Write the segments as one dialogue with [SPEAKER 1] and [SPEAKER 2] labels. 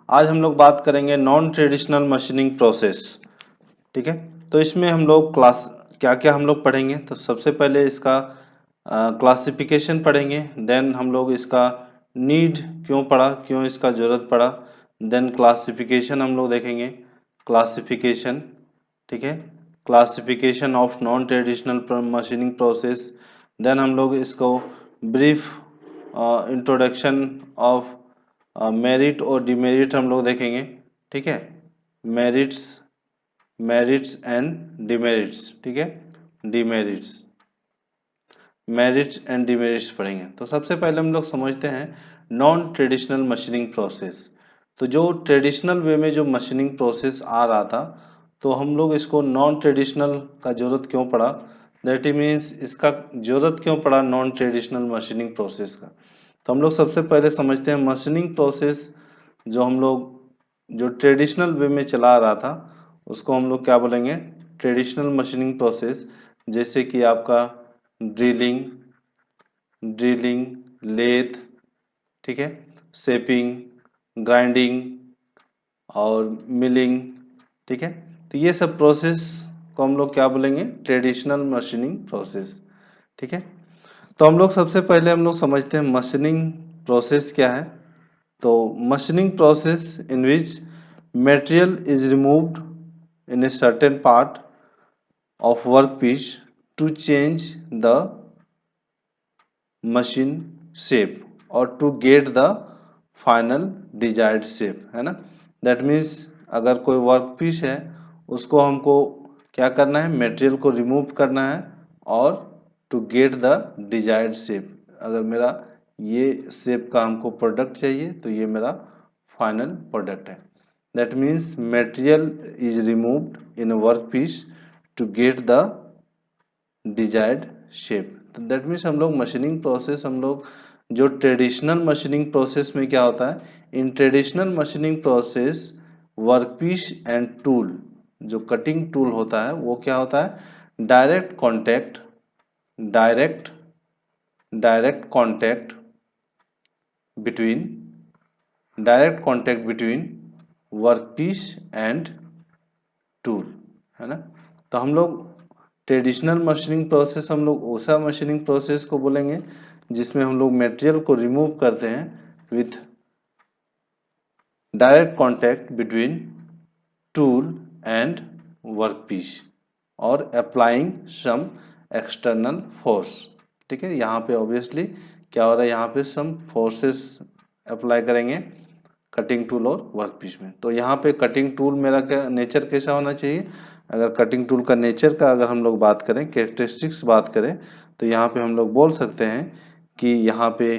[SPEAKER 1] आज हम लोग बात करेंगे नॉन ट्रेडिशनल मशीनिंग प्रोसेस। ठीक है, तो इसमें हम लोग क्लास क्या क्या हम लोग पढ़ेंगे। तो सबसे पहले इसका क्लासिफिकेशन पढ़ेंगे, देन हम लोग इसका नीड क्यों पड़ा, क्यों इसका ज़रूरत पड़ा, देन क्लासिफिकेशन हम लोग देखेंगे, क्लासिफिकेशन। ठीक है, classification of non traditional machining process. Then हम लोग इसको ब्रीफ इंट्रोडक्शन ऑफ मेरिट और डिमेरिट हम लोग देखेंगे। ठीक है, मेरिट्स मेरिट्स एंड डिमेरिट्स। ठीक है, डिमेरिट्स, मेरिट्स एंड डिमेरिट्स पढ़ेंगे। तो सबसे पहले हम लोग समझते हैं नॉन ट्रेडिशनल मशीनिंग प्रोसेस। तो जो ट्रेडिशनल वे में जो मशीनिंग प्रोसेस आ रहा था, तो हम लोग इसको नॉन ट्रेडिशनल का ज़रूरत क्यों पड़ा, दैट मीन्स इसका ज़रूरत क्यों पड़ा नॉन ट्रेडिशनल मशीनिंग प्रोसेस का। तो हम लोग सबसे पहले समझते हैं मशीनिंग प्रोसेस जो हम लोग जो ट्रेडिशनल वे में चला आ रहा था, उसको हम लोग क्या बोलेंगे, ट्रेडिशनल मशीनिंग प्रोसेस। जैसे कि आपका ड्रिलिंग ड्रिलिंग लेथ, ठीक है, शेपिंग, ग्राइंडिंग और मिलिंग। ठीक है, तो ये सब प्रोसेस को हम लोग क्या बोलेंगे, ट्रेडिशनल मशीनिंग प्रोसेस। ठीक है, तो हम लोग सबसे पहले हम लोग समझते हैं मशीनिंग प्रोसेस क्या है। तो machining process in which material is removed in a certain part of workpiece to change the machine shape or to get the final desired shape, है ना। दैट मीन्स अगर कोई वर्क पीस है, उसको हमको क्या करना है, मटेरियल को रिमूव करना है और to get the desired shape. अगर मेरा ये शेप का हमको प्रोडक्ट चाहिए, तो ये मेरा फाइनल प्रोडक्ट है। That means material is removed in work piece to get the desired shape. तो दैट मीन्स हम लोग मशीनिंग प्रोसेस, हम लोग जो ट्रेडिशनल मशीनिंग प्रोसेस में क्या होता है, in traditional machining process workpiece and tool, जो कटिंग टूल होता है वो क्या होता है, direct contact, direct direct contact between direct contact between workpiece and tool, है ना। तो हम लोग ट्रेडिशनल मशीनिंग प्रोसेस, हम लोग ऐसा मशीनिंग प्रोसेस को बोलेंगे जिसमें हम लोग मटेरियल को रिमूव करते हैं with direct contact between tool and workpiece और अप्लाइंग सम एक्सटर्नल फोर्स। ठीक है, यहाँ पे ऑब्वियसली क्या हो रहा है, यहाँ पे सम फोर्सेस अप्लाई करेंगे कटिंग टूल और वर्कपीस में। तो यहाँ पे कटिंग टूल मेरा क्या नेचर कैसा होना चाहिए, अगर कटिंग टूल का नेचर का अगर हम लोग बात करें, कैरेक्टरिस्टिक्स बात करें, तो यहाँ पे हम लोग बोल सकते हैं कि यहाँ पे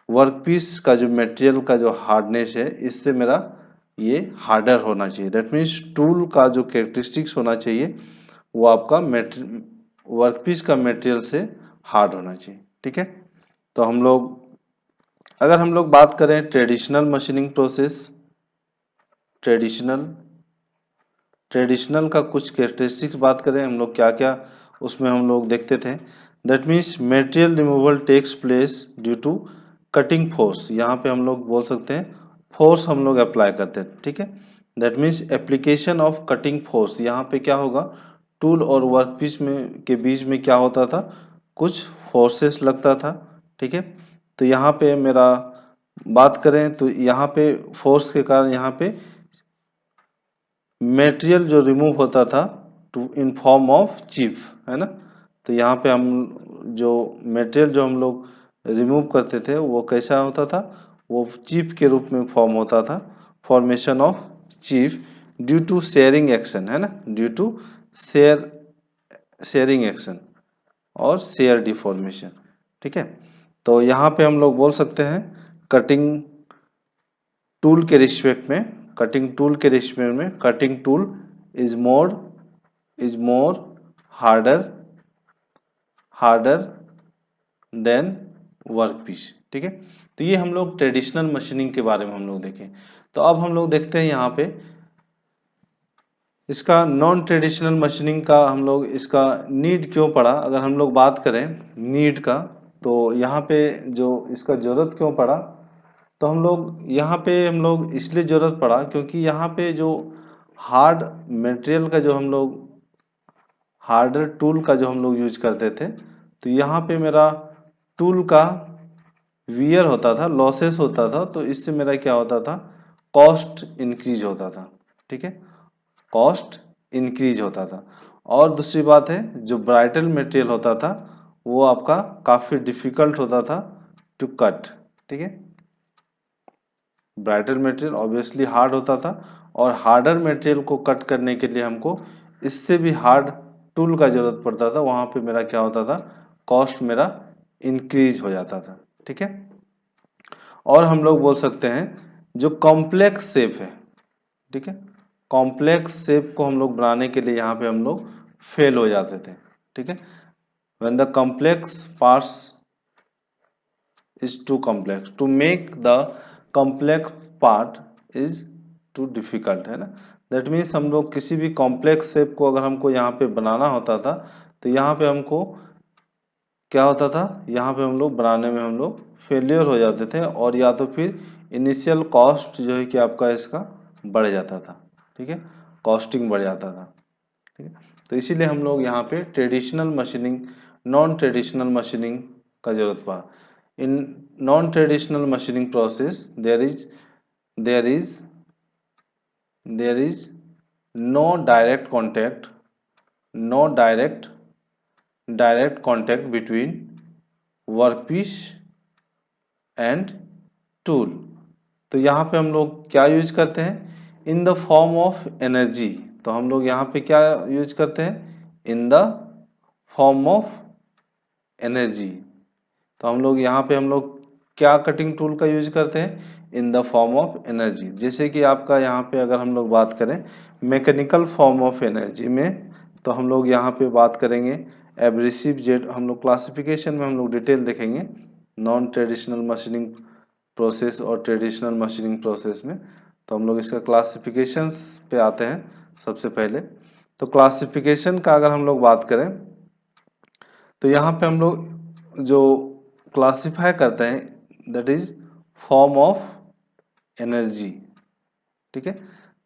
[SPEAKER 1] वर्कपीस का जो मटेरियल का जो हार्डनेस है, इससे मेरा ये हार्डर होना चाहिए। दैट मीन्स टूल का जो कैरेक्टरिस्टिक्स होना चाहिए वो आपका वर्कपीस का मटेरियल से हार्ड होना चाहिए। ठीक है, तो हम लोग अगर हम लोग बात करें traditional machining process, traditional traditional का कुछ कैरेक्टरिस्टिक्स बात करें हम लोग, क्या क्या उसमें हम लोग देखते थे। That means material removal takes place due to cutting force. यहाँ पे हम लोग बोल सकते हैं फोर्स हम लोग अप्लाई करते हैं। ठीक है, that means application of cutting force. यहाँ पे क्या होगा, टूल और वर्कपीस में के बीच में क्या होता था, कुछ फोर्सेस लगता था। ठीक है, तो यहाँ पे मेरा बात करें तो यहाँ पे फोर्स के कारण यहाँ पे मटेरियल जो रिमूव होता था to in form of chip, है ना। तो यहाँ पे हम जो मटेरियल जो हम लोग रिमूव करते थे वो कैसा होता था, वो चिप के रूप में फॉर्म होता था, formation of chip due to shearing action, है ना, ड्यू टू शेयरिंग एक्शन और शेयर डिफॉर्मेशन। ठीक है, तो यहाँ पे हम लोग बोल सकते हैं कटिंग टूल के रिस्पेक्ट में, कटिंग टूल के रिस्पेक्ट में cutting tool is more harder harder than workpiece. ठीक है, तो ये हम लोग ट्रेडिशनल मशीनिंग के बारे में हम लोग देखें। तो अब हम लोग देखते हैं यहाँ पे इसका नॉन ट्रेडिशनल मशीनिंग का हम लोग इसका नीड क्यों पड़ा। अगर हम लोग बात करें नीड का, तो यहाँ पे जो इसका ज़रूरत क्यों पड़ा, तो हम लोग यहाँ पे हम लोग इसलिए ज़रूरत पड़ा क्योंकि यहाँ पे जो हार्ड मटेरियल का जो हम लोग हार्डर टूल का जो हम लोग यूज करते थे, तो यहाँ पे मेरा टूल का वियर होता था, लॉसेस होता था, तो इससे मेरा क्या होता था, कॉस्ट इंक्रीज होता था। ठीक है, कॉस्ट इंक्रीज होता था। और दूसरी बात है, जो ब्राइटल मटेरियल होता था वो आपका काफ़ी डिफिकल्ट होता था टू कट। ठीक है, ब्राइटल मटेरियल ऑब्वियसली हार्ड होता था और हार्डर मटेरियल को कट करने के लिए हमको इससे भी हार्ड टूल का जरूरत पड़ता था। वहाँ पे मेरा क्या होता था, कॉस्ट मेरा इंक्रीज हो जाता था। ठीक है, और हम लोग बोल सकते हैं जो कॉम्प्लेक्स शेप है, ठीक है, कॉम्प्लेक्स शेप को हम लोग बनाने के लिए यहाँ पे हम लोग फेल हो जाते थे। ठीक है, when the complex parts is too complex, to make the complex part is too difficult, है ना। दैट मीन्स हम लोग किसी भी कॉम्प्लेक्स शेप को अगर हमको यहाँ पे बनाना होता था तो यहाँ पे हमको क्या होता था, यहाँ पे हम लोग बनाने में हम लोग फेलियर हो जाते थे और या तो फिर इनिशियल कॉस्ट जो है कि आपका इसका बढ़ जाता था। ठीक है, कॉस्टिंग बढ़ जाता था। ठीक है, तो इसीलिए हम लोग यहाँ पे traditional machining, non traditional machining का जरूरत पड़ा। In non-traditional machining process, there is no direct contact, no direct contact between workpiece and tool। तो यहाँ पे हम लोग क्या यूज करते हैं, in the form of energy. तो हम लोग यहाँ पे क्या यूज करते हैं, in the form of energy. तो हम लोग यहाँ पे हम लोग क्या कटिंग टूल का यूज करते हैं, in the form of energy. जैसे कि आपका यहाँ पे अगर हम लोग बात करें मैकेनिकल फॉर्म ऑफ एनर्जी में, तो हम लोग यहाँ पे बात करेंगे एब्रेसिव जेट। हम लोग क्लासिफिकेशन में हम लोग डिटेल देखेंगे नॉन ट्रेडिशनल मशीनिंग प्रोसेस और ट्रेडिशनल मशीनिंग प्रोसेस में। तो हम लोग इसका क्लासिफिकेशंस पे आते हैं। सबसे पहले तो क्लासिफिकेशन का अगर हम लोग बात करें तो यहाँ पे हम लोग जो क्लासिफाई करते हैं that is form of energy. ठीक है,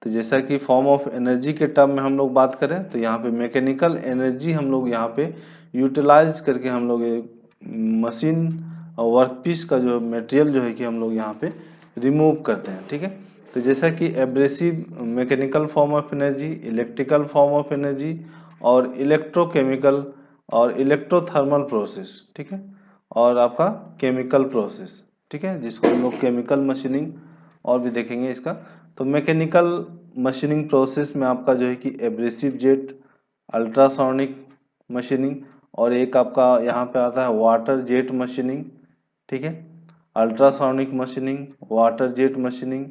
[SPEAKER 1] तो जैसा कि फॉर्म ऑफ एनर्जी के टर्म में हम लोग बात करें तो यहाँ पे मैकेनिकल एनर्जी हम लोग यहाँ पे यूटिलाइज करके हम लोग मशीन और वर्कपीस का जो मटेरियल जो है कि हम लोग यहाँ पे रिमूव करते हैं। ठीक है, तो जैसा कि abrasive mechanical form of energy, electrical form of energy और इलेक्ट्रोकेमिकल और इलेक्ट्रोथर्मल प्रोसेस। ठीक है, और आपका केमिकल प्रोसेस। ठीक है, जिसको हम लोग केमिकल मशीनिंग और भी देखेंगे इसका। तो मैकेनिकल मशीनिंग प्रोसेस में आपका जो है कि एब्रेसिव जेट, अल्ट्रासोनिक मशीनिंग और एक आपका यहाँ पे आता है वाटर जेट मशीनिंग। ठीक है, ultrasonic machining, water jet machining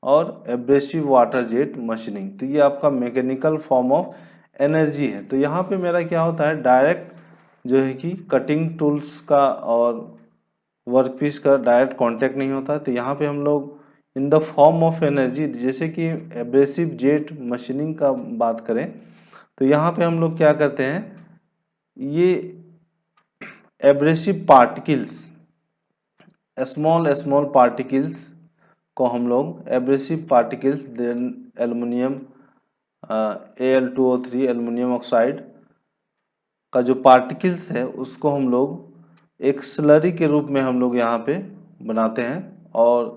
[SPEAKER 1] और एब्रेसिव वाटर जेट मशीनिंग। तो ये आपका मैकेनिकल फॉर्म ऑफ एनर्जी है। तो यहाँ पे मेरा क्या होता है, डायरेक्ट जो है कि कटिंग टूल्स का और वर्कपीस का डायरेक्ट कांटेक्ट नहीं होता। तो यहाँ पे हम लोग in the form of energy, जैसे कि एब्रेसिव जेट मशीनिंग का बात करें तो यहाँ पे हम लोग क्या करते हैं, ये abrasive particles, small small particles को हम लोग abrasive particles, then aluminium Al2O3 aluminium oxide का जो पार्टिकल्स है उसको हम लोग एक स्लरी के रूप में हम लोग यहाँ पे बनाते हैं और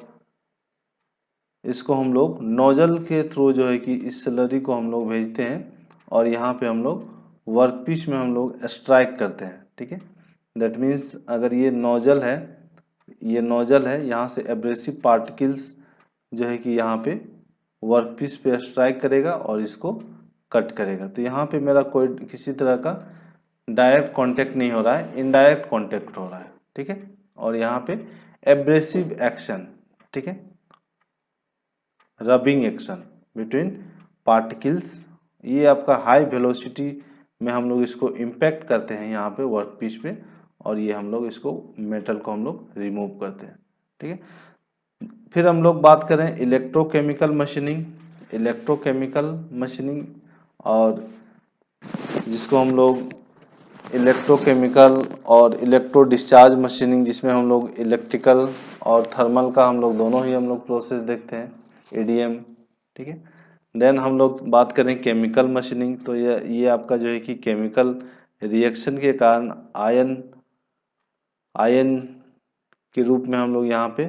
[SPEAKER 1] इसको हम लोग नोजल के थ्रू जो है कि इस स्लरी को हम लोग भेजते हैं और यहाँ पे हम लोग वर्कपीस में हम लोग स्ट्राइक करते हैं। ठीक है, दैट मीन्स अगर ये नोजल है, ये नोजल है, यहाँ से एब्रेसिव पार्टिकल्स जो है कि यहाँ पे वर्कपीस पे स्ट्राइक करेगा और इसको कट करेगा। तो यहाँ पे मेरा कोई किसी तरह का डायरेक्ट कांटेक्ट नहीं हो रहा है, इनडायरेक्ट कांटेक्ट हो रहा है। ठीक है, और यहाँ पे एब्रेसिव एक्शन, ठीक है, रबिंग एक्शन बिटवीन पार्टिकल्स, ये आपका हाई वेलोसिटी में हम लोग इसको इम्पैक्ट करते हैं यहाँ पे वर्कपीस पे और ये हम लोग इसको मेटल को हम लोग रिमूव करते हैं। ठीक है, फिर हम लोग बात करें इलेक्ट्रोकेमिकल मशीनिंग, इलेक्ट्रोकेमिकल मशीनिंग और जिसको हम लोग इलेक्ट्रोकेमिकल और इलेक्ट्रो डिस्चार्ज मशीनिंग, जिसमें हम लोग इलेक्ट्रिकल और थर्मल का हम लोग दोनों ही हम लोग प्रोसेस देखते हैं, ईडीएम। ठीक है। देन हम लोग बात करें केमिकल मशीनिंग, तो ये आपका जो है कि केमिकल रिएक्शन के कारण आयन आयन के रूप में हम लोग यहाँ पे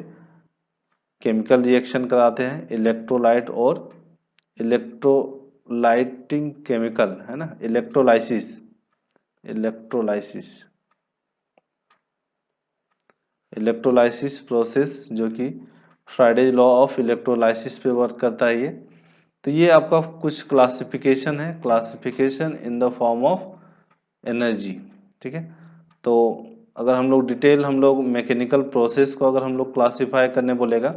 [SPEAKER 1] केमिकल रिएक्शन कराते हैं, इलेक्ट्रोलाइट और इलेक्ट्रोलाइटिंग केमिकल, है ना, इलेक्ट्रोलाइसिस इलेक्ट्रोलाइसिस इलेक्ट्रोलाइसिस प्रोसेस, जो कि फ्राइडे लॉ ऑफ इलेक्ट्रोलाइसिस पे वर्क करता है ये। तो ये आपका कुछ क्लासिफिकेशन है, classification in the form of energy. ठीक है। तो अगर हम लोग डिटेल हम लोग मैकेनिकल प्रोसेस को अगर हम लोग क्लासिफाई करने बोलेगा,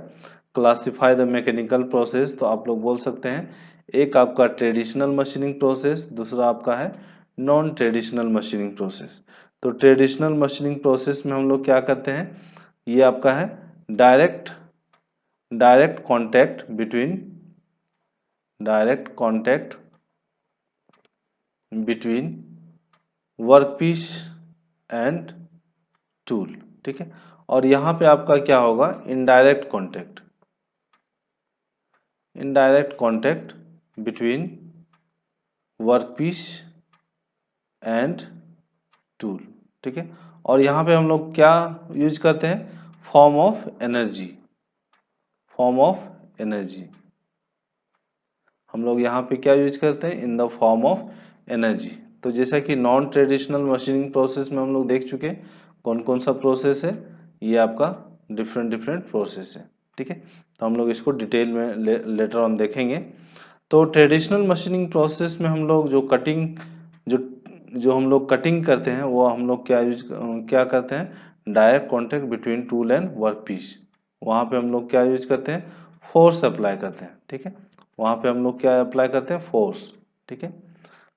[SPEAKER 1] क्लासिफाई द मैकेनिकल प्रोसेस, तो आप लोग बोल सकते हैं एक आपका ट्रेडिशनल मशीनिंग प्रोसेस, दूसरा आपका है नॉन ट्रेडिशनल मशीनिंग प्रोसेस। तो ट्रेडिशनल मशीनिंग प्रोसेस में हम लोग क्या करते हैं, ये आपका है direct direct contact between workpiece and tool. ठीक है। और यहाँ पे आपका क्या होगा, indirect contact between workpiece and tool. ठीक है। और यहाँ पे हम लोग क्या यूज करते हैं, फॉर्म ऑफ एनर्जी हम लोग यहाँ पे क्या यूज करते हैं, in the form of energy. तो जैसा कि नॉन ट्रेडिशनल मशीनिंग प्रोसेस में हम लोग देख चुके हैं कौन कौन सा प्रोसेस है, ये आपका डिफरेंट प्रोसेस है। ठीक है। तो हम लोग इसको डिटेल में लेटर ऑन देखेंगे। तो ट्रेडिशनल मशीनिंग प्रोसेस में हम लोग जो जो हम लोग कटिंग करते हैं, वो हम लोग क्या करते हैं, direct contact between tool and work piece. वहाँ पे हम लोग क्या यूज करते हैं, फोर्स अप्लाई करते हैं। ठीक है। वहाँ पे हम लोग क्या अप्लाई करते हैं, फोर्स। ठीक है।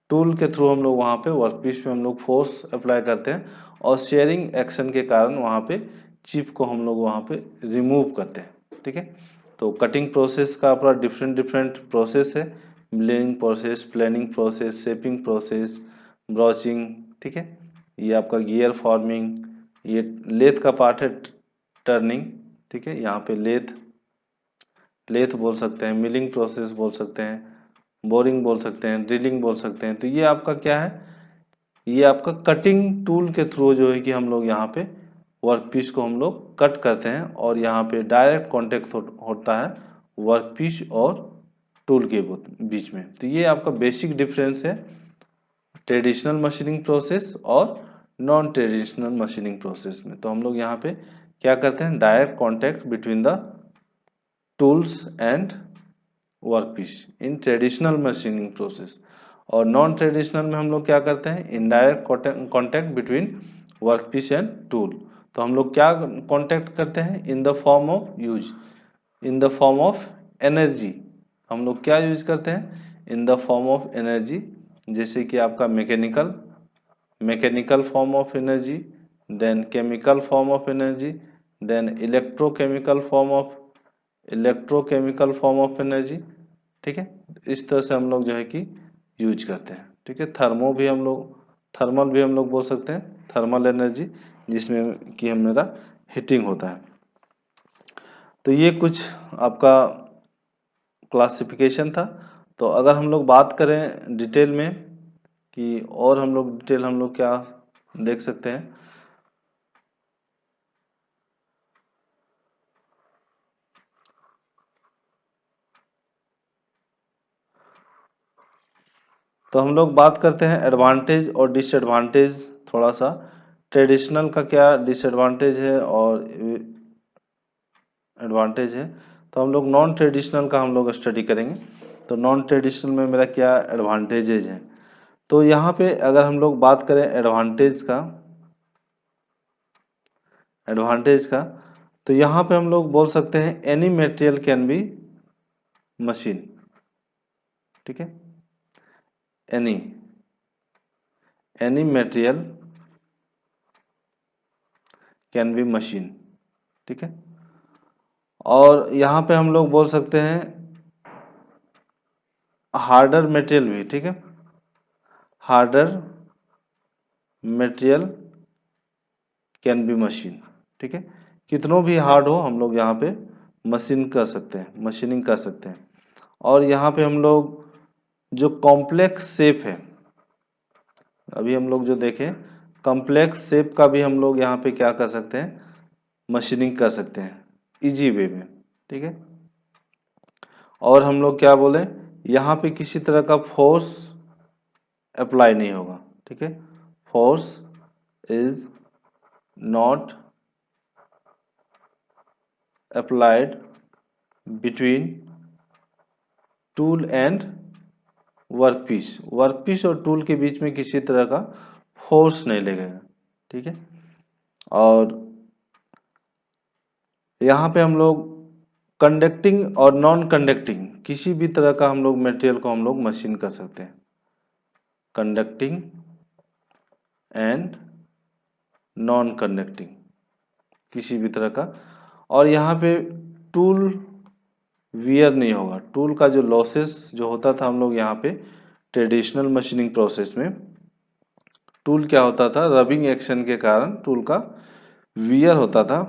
[SPEAKER 1] टूल के थ्रू हम लोग वहाँ पे वर्कपीस पे हम लोग फोर्स अप्लाई करते हैं, और शेयरिंग एक्शन के कारण वहाँ पे चिप को हम लोग वहाँ पे रिमूव करते हैं। ठीक है। तो कटिंग प्रोसेस का अपना डिफरेंट प्रोसेस है, milling process, planning process, shaping process, broaching. ठीक है। ये आपका गियर फॉर्मिंग, ये लेथ का पार्ट है, टर्निंग। ठीक है। यहाँ पे लेथ बोल सकते हैं, मिलिंग प्रोसेस बोल सकते हैं, बोरिंग बोल सकते हैं, ड्रिलिंग बोल सकते हैं। तो ये आपका क्या है, ये आपका कटिंग टूल के थ्रू जो है कि हम लोग यहाँ पे वर्कपीस को हम लोग कट करते हैं, और यहाँ पे डायरेक्ट कांटेक्ट होता है वर्कपीस और टूल के बीच में। तो ये आपका बेसिक डिफरेंस है ट्रेडिशनल मशीनिंग प्रोसेस और नॉन ट्रेडिशनल मशीनिंग प्रोसेस में। तो हम लोग यहाँ पे क्या करते हैं, direct contact between the tools and workpiece in traditional machining process. और नॉन ट्रेडिशनल में हम लोग क्या करते हैं, indirect contact between workpiece and tool. तो हम लोग क्या कांटेक्ट करते हैं, in the form of energy. हम लोग क्या यूज करते हैं, in the form of energy, जैसे कि आपका mechanical form of energy, then chemical form of energy, then electrochemical form of energy. ठीक है। इस तरह से हम लोग जो है कि यूज करते हैं। ठीक है। थर्मल भी हम लोग बोल सकते हैं, थर्मल एनर्जी, जिसमें कि हमारा हीटिंग होता है। तो ये कुछ आपका क्लासिफिकेशन था। तो अगर हम लोग बात करें डिटेल में कि और हम लोग डिटेल हम लोग क्या देख सकते हैं, तो हम लोग बात करते हैं एडवांटेज और डिसएडवांटेज थोड़ा सा। ट्रेडिशनल का क्या डिसएडवांटेज है और एडवांटेज है, तो हम लोग नॉन ट्रेडिशनल का हम लोग स्टडी करेंगे। तो नॉन ट्रेडिशनल में मेरा क्या एडवांटेजेज है, तो यहाँ पे अगर हम लोग बात करें एडवांटेज का, तो यहाँ पे हम लोग बोल सकते हैं any material can be machine. ठीक है। Any material can be machine. ठीक है। और यहाँ पे हम लोग बोल सकते हैं हार्डर मटेरियल भी। ठीक है। Harder material can be machine. ठीक है, कितनों भी हार्ड हो हम लोग यहाँ पे मशीनिंग कर सकते हैं। और यहाँ पे हम लोग जो कॉम्प्लेक्स शेप है, अभी हम लोग जो देखें कॉम्प्लेक्स शेप का भी हम लोग यहाँ पे क्या कर सकते हैं, मशीनिंग कर सकते हैं इजी वे में। ठीक है, और हम लोग क्या बोले, यहाँ पे किसी तरह का फोर्स अप्लाई नहीं होगा। ठीक है, force is not applied between tool and workpiece और टूल के बीच में किसी तरह का फोर्स नहीं लगेगा। ठीक है, और यहाँ पे हम लोग कंडक्टिंग और नॉन कंडक्टिंग किसी भी तरह का हम लोग मटेरियल को हम लोग मशीन कर सकते हैं, कंडक्टिंग एंड नॉन कंडक्टिंग किसी भी तरह का। और यहाँ पे टूल वियर नहीं होगा, टूल का जो लॉसेस जो होता था हम लोग यहाँ पे ट्रेडिशनल मशीनिंग प्रोसेस में, टूल क्या होता था, रबिंग एक्शन के कारण टूल का वियर होता था,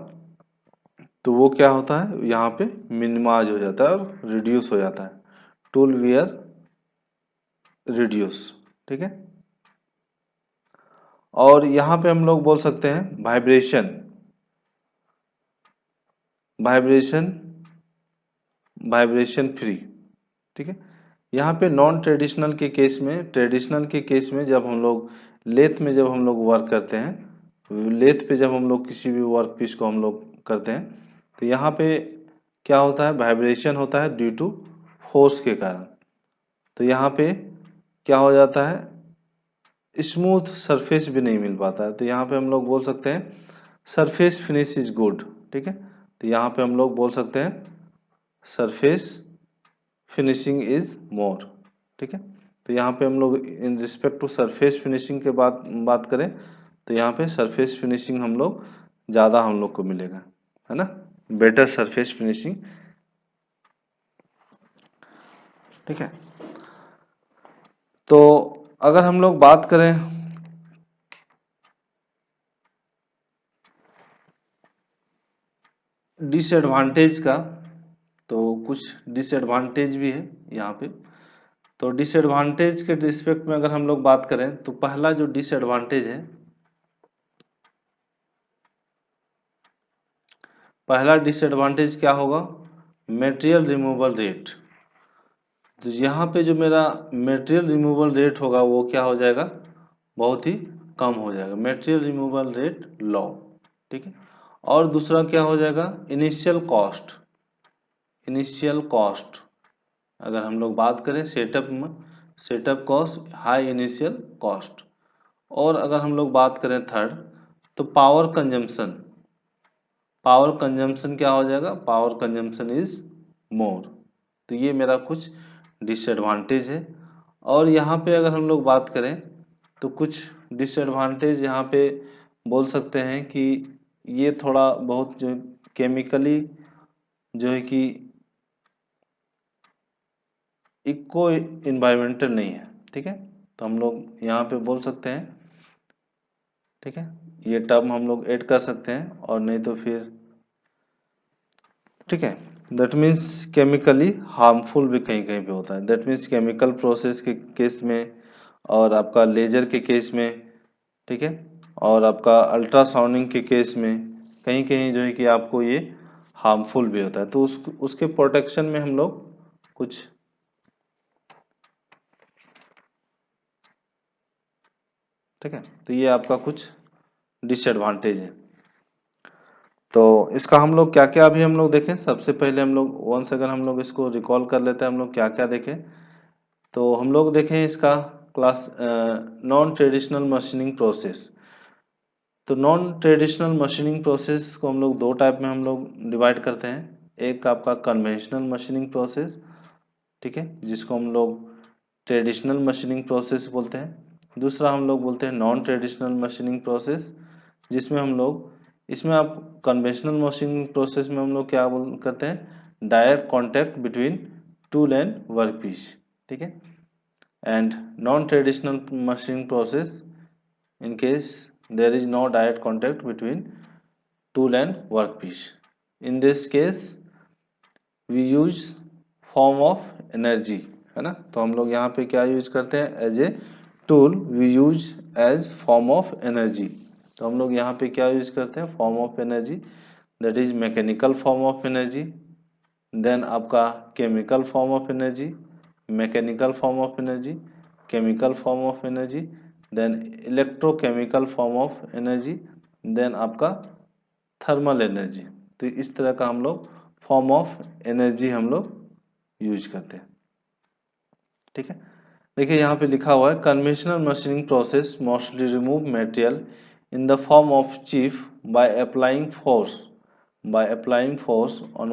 [SPEAKER 1] तो वो क्या होता है यहाँ पे मिनिमाइज हो जाता है और रिड्यूस हो जाता है, टूल वियर रिड्यूस। ठीक है, और यहाँ पे हम लोग बोल सकते हैं वाइब्रेशन, वाइब्रेशन वाइब्रेशन फ्री। ठीक है, यहाँ पे नॉन ट्रेडिशनल के केस में, ट्रेडिशनल के केस में जब हम लोग लेथ में जब हम लोग वर्क करते हैं, लेथ पे जब हम लोग किसी भी वर्क पीस को हम लोग करते हैं, तो यहाँ पे क्या होता है, वाइब्रेशन होता है ड्यू टू फोर्स के कारण। तो यहाँ पे क्या हो जाता है, स्मूथ सरफेस भी नहीं मिल पाता है। तो यहाँ पे हम लोग बोल सकते हैं सरफेस फिनिश इज गुड। ठीक है, तो यहाँ पे हम लोग बोल सकते हैं सरफेस फिनिशिंग इज मोर। ठीक है, तो यहाँ पे हम लोग in respect to surface finishing के बात करें, तो यहाँ पे सरफेस फिनिशिंग हम लोग ज़्यादा हम लोग को मिलेगा, है ना, बेटर सरफेस फिनिशिंग। ठीक है, तो अगर हम लोग बात करें डिसएडवांटेज का, तो कुछ डिसएडवांटेज भी है यहाँ पे। तो डिसएडवांटेज के रिस्पेक्ट में अगर हम लोग बात करें, तो पहला जो डिसएडवांटेज है, पहला डिसएडवांटेज क्या होगा, मटेरियल रिमूवल रेट। तो यहाँ पे जो मेरा मटेरियल रिमूवल रेट होगा वो क्या हो जाएगा, बहुत ही कम हो जाएगा, मटेरियल रिमूवल रेट लो। ठीक है, और दूसरा क्या हो जाएगा, इनिशियल कॉस्ट, इनिशियल कॉस्ट अगर हम लोग बात करें सेटअप में, setup cost high initial cost. और अगर हम लोग बात करें थर्ड, तो पावर कंजम्पशन, पावर कंजम्पशन क्या हो जाएगा, पावर कंजम्पशन इज मोर। तो ये मेरा कुछ डिसएडवांटेज है। और यहाँ पे अगर हम लोग बात करें, तो कुछ डिसएडवांटेज यहाँ पे बोल सकते हैं कि ये थोड़ा बहुत जो केमिकली जो है कि इको इन्वायरमेंटल नहीं है। ठीक है, तो हम लोग यहाँ पे बोल सकते हैं, ठीक है, ये टर्म हम लोग ऐड कर सकते हैं, और नहीं तो फिर ठीक है, दैट मीन्स केमिकली हार्मफुल भी कहीं कहीं पे होता है, दैट मीन्स केमिकल प्रोसेस के केस में, और आपका लेजर के केस में, ठीक है, और आपका अल्ट्रासाउंडिंग के केस में कहीं कहीं जो है कि आपको ये हार्मफुल भी होता है। तो उसके प्रोटेक्शन में हम लोग कुछ, ठीक है, तो ये आपका कुछ डिसएडवांटेज है। तो इसका हम लोग क्या क्या अभी हम लोग देखें, सबसे पहले हम लोग वंस अगर हम लोग इसको रिकॉल कर लेते हैं हम लोग क्या क्या देखें, तो हम लोग देखें इसका class non traditional machining process. तो नॉन ट्रेडिशनल मशीनिंग प्रोसेस को हम लोग दो टाइप में हम लोग डिवाइड करते हैं, एक आपका कन्वेंशनल मशीनिंग प्रोसेस, ठीक है, जिसको हम लोग ट्रेडिशनल मशीनिंग प्रोसेस बोलते हैं। दूसरा हम लोग बोलते हैं नॉन ट्रेडिशनल मशीनिंग प्रोसेस, जिसमें हम लोग, इसमें आप कन्वेंशनल मशीनिंग प्रोसेस में हम लोग क्या करते हैं, direct contact between tool and workpiece. ठीक है, and non traditional machining process in case there is no direct contact between tool and workpiece. In this case we use form of energy, है ना। तो हम लोग यहाँ पे क्या यूज करते हैं, as a tool we use as form of energy. तो हम लोग यहाँ पे क्या यूज करते हैं, form of energy, that is mechanical form of energy, then आपका chemical form of energy, mechanical form of energy, chemical form of energy, then electrochemical form of energy, then आपका थर्मल एनर्जी। तो इस तरह का हम लोग फॉर्म ऑफ एनर्जी हम लोग यूज करते हैं, ठीक है। देखिए यहाँ पे लिखा हुआ है conventional machining process mostly remove material in the form of chief by applying force on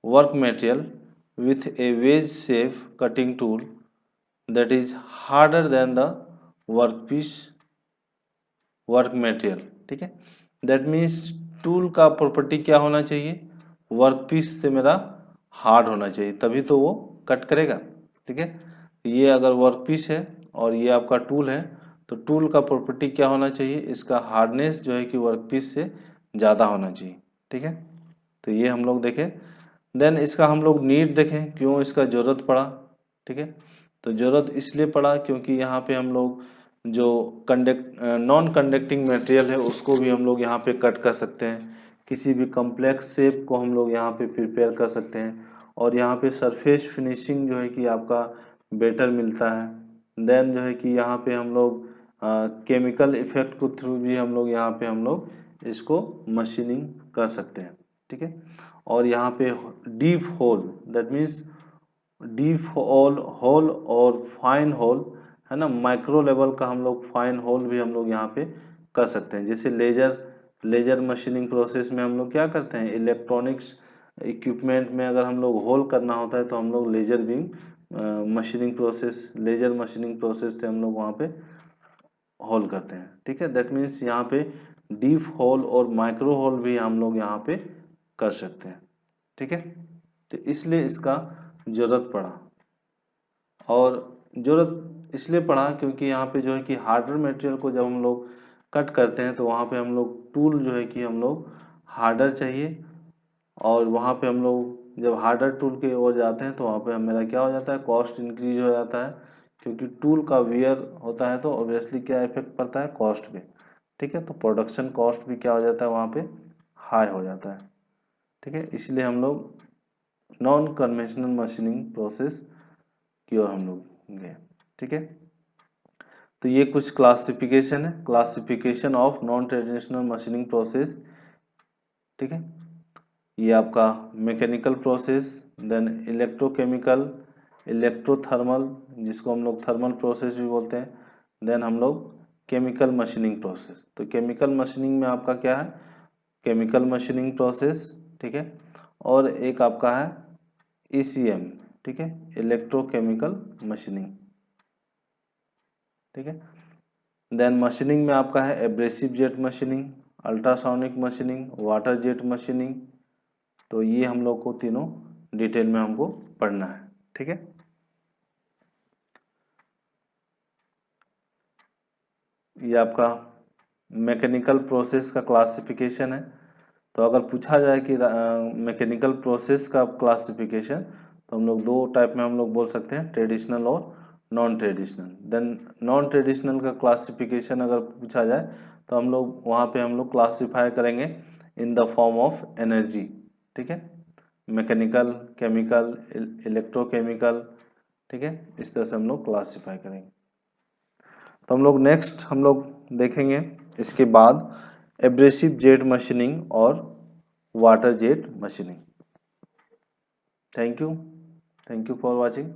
[SPEAKER 1] work material with a wedge shape cutting tool that is harder than the work material, ठीक है। दैट मीन्स टूल का property क्या होना चाहिए, workpiece से मेरा hard होना चाहिए, तभी तो वो कट करेगा, ठीक है। ये अगर वर्कपीस है और ये आपका टूल है, तो टूल का प्रॉपर्टी क्या होना चाहिए, इसका हार्डनेस जो है कि वर्कपीस से ज़्यादा होना चाहिए, ठीक है। तो ये हम लोग देखें, देन इसका हम लोग नीड देखें, क्यों इसका ज़रूरत पड़ा, ठीक है। तो ज़रूरत इसलिए पड़ा क्योंकि यहाँ पे हम लोग जो नॉन कंडक्टिंग मटेरियल है उसको भी हम लोग यहाँ पे कट कर सकते हैं, किसी भी कम्प्लेक्स शेप को हम लोग यहाँ पे प्रिपेयर कर सकते हैं, और यहाँ पे सरफेस फिनिशिंग जो है कि आपका बेटर मिलता है। देन जो है कि यहाँ पे हम लोग केमिकल इफेक्ट को थ्रू भी हम लोग यहाँ पे हम लोग इसको मशीनिंग कर सकते हैं, ठीक है। और यहाँ पे deep whole, that means deep whole और फाइन होल, है ना, माइक्रो लेवल का हम लोग फाइन होल भी हम लोग यहाँ पे कर सकते हैं। जैसे लेजर मशीनिंग प्रोसेस में हम लोग क्या करते हैं, इलेक्ट्रॉनिक्स इक्विपमेंट में अगर हम लोग होल करना होता है तो हम लोग लेजर मशीनिंग प्रोसेस से हम लोग वहाँ पे होल करते हैं, ठीक है। दैट मीन्स यहाँ पे डीप होल और माइक्रो होल भी हम लोग यहाँ पे कर सकते हैं, ठीक है। तो इसलिए इसका ज़रूरत पड़ा, और ज़रूरत इसलिए पड़ा क्योंकि यहाँ पे जो है कि हार्डर मटेरियल को जब हम लोग कट करते हैं तो वहाँ पे हम लोग टूल जो है कि हम लोग हार्डर चाहिए, और वहाँ पे हम लोग जब हार्डर टूल के ओर जाते हैं तो वहाँ पे मेरा क्या हो जाता है, कॉस्ट इंक्रीज हो जाता है, क्योंकि टूल का वियर होता है तो ऑब्वियसली क्या इफेक्ट पड़ता है, कॉस्ट पे, ठीक है। तो प्रोडक्शन कॉस्ट भी क्या हो जाता है वहाँ पे, हाई हो जाता है, ठीक है। इसलिए हम लोग नॉन कन्वेंशनल मशीनिंग प्रोसेस की ओर हम लोग गए, ठीक है। तो ये कुछ क्लासिफिकेशन है, classification of non traditional machining process, ठीक है। ये आपका mechanical process, then electrochemical, electrothermal, जिसको हम लोग थर्मल प्रोसेस भी बोलते हैं, देन हम लोग केमिकल मशीनिंग प्रोसेस। तो केमिकल मशीनिंग में आपका क्या है, केमिकल मशीनिंग प्रोसेस, ठीक है। और एक आपका है ECM, ठीक है, इलेक्ट्रोकेमिकल मशीनिंग, ठीक है। देन मशीनिंग में आपका है abrasive jet machining, ultrasonic machining, water jet machining. तो ये हम लोग को तीनों डिटेल में हमको पढ़ना है, ठीक है। ये आपका मैकेनिकल प्रोसेस का क्लासिफिकेशन है। तो अगर पूछा जाए कि मैकेनिकल प्रोसेस का क्लासिफिकेशन, तो हम लोग दो टाइप में हम लोग बोल सकते हैं, ट्रेडिशनल और non traditional. Then non traditional का क्लासिफिकेशन अगर पूछा जाए तो हम लोग वहाँ पे हम लोग क्लासिफाई करेंगे in the form of energy, ठीक है, मैकेनिकल, केमिकल, इलेक्ट्रोकेमिकल, ठीक है। इस तरह से हम लोग क्लासिफाई करेंगे। तो हम लोग नेक्स्ट हम लोग देखेंगे इसके बाद एब्रेसिव जेट मशीनिंग और water jet machining. Thank you for watching.